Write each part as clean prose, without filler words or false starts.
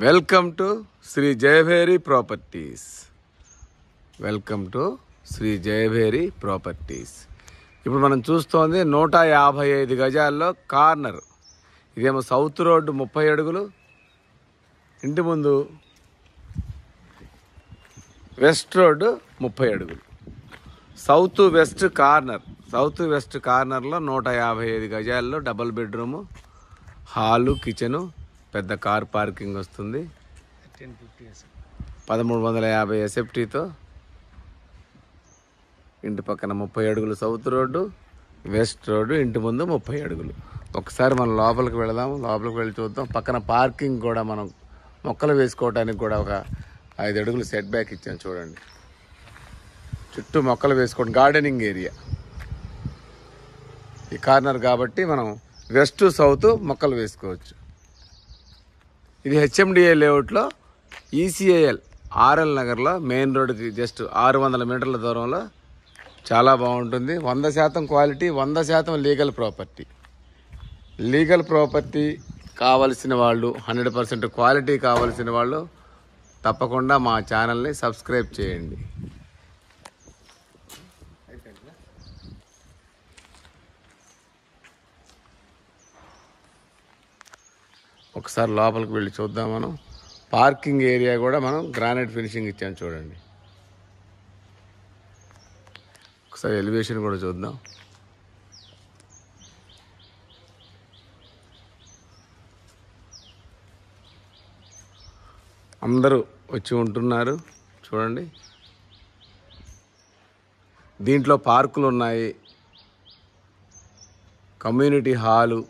Welcome to Shri Jayabheri properties. ఇప్పుడు మనం చూస్తోంది 155 గజాల్లో కార్నర్. ఇదేమో సౌత్ రోడ్డు 30 అడుగులు, ఇంటి ముందు వెస్ట్ రోడ్డు 30 అడుగులు. సౌత్ వెస్ట్ కార్నర్లో 155 గజాల్లో డబుల్ బెడ్రూము, హాలు, కిచెను, పెద్ద కార్ పార్కింగ్ వస్తుంది. 1350 ఎస్ఎఫ్టీతో ఇంటి పక్కన 30 అడుగులు సౌత్ రోడ్డు, వెస్ట్ రోడ్డు, ఇంటి ముందు 30 అడుగులు. ఒకసారి మనం లోపలికి వెళదాము, లోపలికి వెళ్ళి చూద్దాం. పక్కన పార్కింగ్ కూడా మనం మొక్కలు వేసుకోవడానికి కూడా ఒక 5 అడుగులు సెట్ బ్యాక్ ఇచ్చాం చూడండి. చుట్టూ మొక్కలు వేసుకోండి, గార్డెనింగ్ ఏరియా. ఈ కార్నర్ కాబట్టి మనం వెస్ట్ సౌత్ మొక్కలు వేసుకోవచ్చు. ఇది హెచ్ఎండిఏ లేఅవుట్లో ఈసీఐఎల్ ఆర్ఎల్ నగర్లో మెయిన్ రోడ్డుకి జస్ట్ 600 మీటర్ల దూరంలో చాలా బాగుంటుంది. 100% క్వాలిటీ, 100% లీగల్ ప్రాపర్టీ కావలసిన వాళ్ళు, 100% క్వాలిటీ కావలసిన వాళ్ళు తప్పకుండా మా ఛానల్ని సబ్స్క్రైబ్ చేయండి. ఒకసారి లోపలికి వెళ్ళి చూద్దాం. మనం పార్కింగ్ ఏరియా కూడా మనం గ్రానైట్ ఫినిషింగ్ ఇచ్చాం చూడండి. ఒకసారి ఎలివేషన్ కూడా చూద్దాం. అందరూ వచ్చి ఉంటున్నారు చూడండి. దీంట్లో పార్కులు ఉన్నాయి, కమ్యూనిటీ హాలు,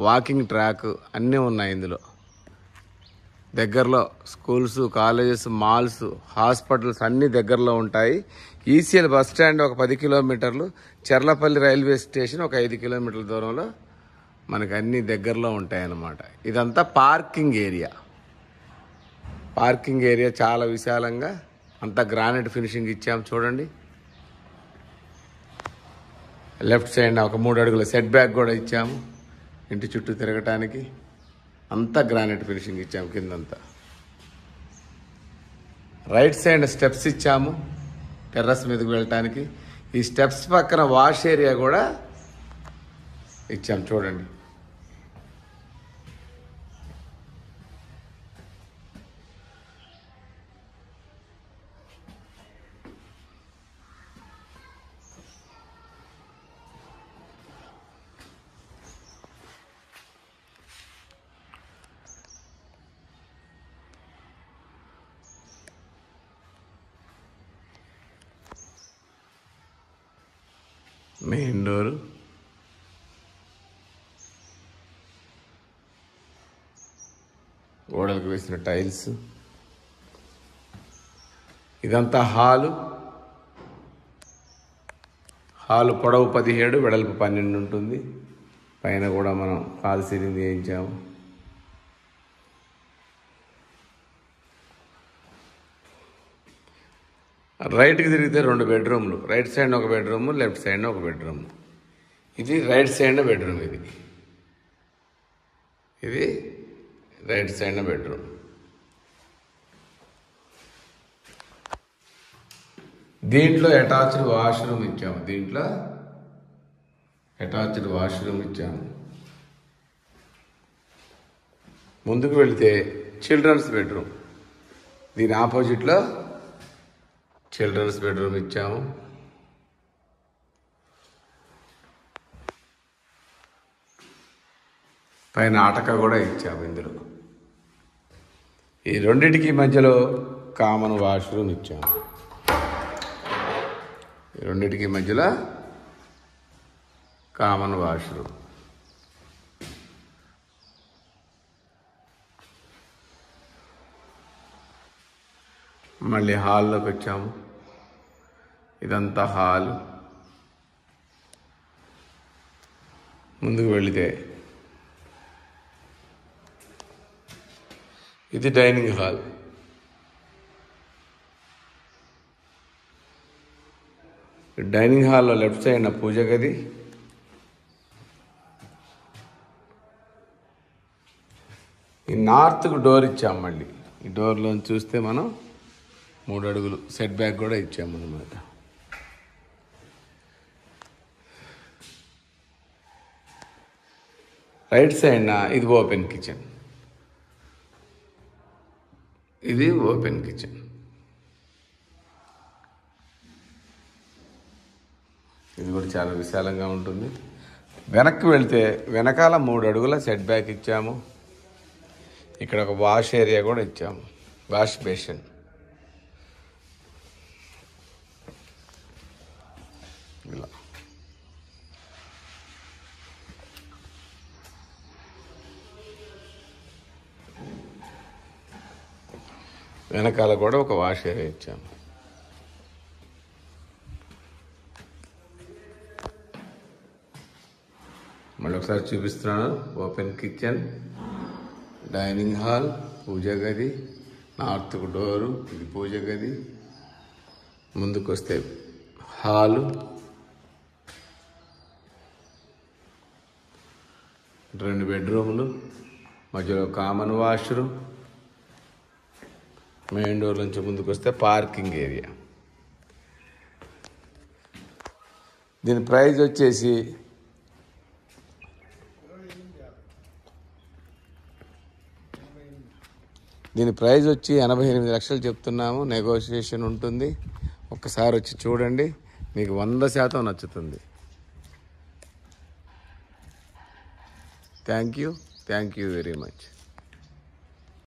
వాకింగ్ ట్రాక్ అన్నీ ఉన్నాయి. ఇందులో దగ్గరలో స్కూల్స్, కాలేజెస్, మాల్స్, హాస్పిటల్స్ అన్నీ దగ్గరలో ఉంటాయి. ఈసీఎల్ బస్ స్టాండ్ ఒక 10 కిలోమీటర్లు, చెర్లపల్లి రైల్వే స్టేషన్ ఒక 5 కిలోమీటర్ల దూరంలో మనకు అన్నీ దగ్గరలో ఉంటాయన్నమాట. ఇదంతా పార్కింగ్ ఏరియా చాలా విశాలంగా అంతా గ్రానైట్ ఫినిషింగ్ ఇచ్చాము చూడండి. లెఫ్ట్ సైడ్ ఒక 3 అడుగుల సెట్ బ్యాక్ కూడా ఇచ్చాము. ఇంటి చుట్టూ తిరగటానికి అంతా గ్రానైట్ ఫినిషింగ్ ఇచ్చాము. కిందంతా రైట్ సైడ్ స్టెప్స్ ఇచ్చాము టెర్రస్ మీదకి వెళ్ళటానికి. ఈ స్టెప్స్ పక్కన వాష్ ఏరియా కూడా ఇచ్చాము చూడండి. మెయిన్ డోరు, గోడలకు వేసిన టైల్స్, ఇదంతా హాలు పొడవు 17, వెడల్పు 12 ఉంటుంది. పైన కూడా మనం హాల్ సీలింగ్ వేయించాము. రైట్కి తిరిగితే 2 బెడ్రూమ్లు, రైట్ సైడ్ ఒక బెడ్రూమ్, లెఫ్ట్ సైడ్ ఒక బెడ్రూమ్. ఇది రైట్ సైడ్ బెడ్రూమ్, ఇది రైట్ సైడ్ బెడ్రూమ్. దీంట్లో అటాచ్డ్ వాష్రూమ్ ఇచ్చాము. ముందుకు వెళితే చిల్డ్రన్స్ బెడ్రూమ్, దీని ఆపోజిట్లో చిల్డ్రన్స్ బెడ్రూమ్ ఇచ్చాము. పైన అటక కూడా ఇచ్చాము. ఇందులో ఈ రెండింటికి మధ్యలో కామన్ వాష్రూమ్ ఇచ్చాము. మళ్ళీ హాల్లోకి వచ్చాము. ఇదంతా హాలు. ముందుకు వెళితే ఇది డైనింగ్ హాల్. డైనింగ్ హాల్లో లెఫ్ట్ సైడ్ పూజ గది, ఈ నార్త్కు డోర్ ఇచ్చాం. మళ్ళీ ఈ డోర్లో చూస్తే మనం 3 అడుగులు సెట్ బ్యాక్ కూడా ఇచ్చామన్నమాట. రైట్ సైడ్న ఇది ఓపెన్ కిచెన్, ఇది ఓపెన్ కిచెన్. ఇది కూడా చాలా విశాలంగా ఉంటుంది. వెనక్కి వెళ్తే వెనకాల 3 అడుగుల సెట్ బ్యాక్ ఇచ్చాము. ఇక్కడ ఒక వాష్ ఏరియా కూడా ఇచ్చాము, వాష్ బేసిన్. ఇలా వెనకాల కూడా ఒక వాష్ ఏరియా ఇచ్చాము. మళ్ళీ ఒకసారి చూపిస్తున్నాను. ఓపెన్ కిచెన్, డైనింగ్ హాల్, పూజ గది, నార్త్కు డోరు, ఇది పూజ గది. ముందుకు వస్తే హాలు, 2 బెడ్రూములు, మధ్యలో కామన్ వాష్రూమ్. మెయిన్ డోర్ నుంచి ముందుకు వస్తే పార్కింగ్ ఏరియా. దీని ప్రైస్ వచ్చేసి దీని ప్రైస్ వచ్చి 88 లక్షలు చెప్తున్నాము. నెగోషియేషన్ ఉంటుంది. ఒక్కసారి వచ్చి చూడండి, మీకు 100% నచ్చుతుంది. Thank you very much.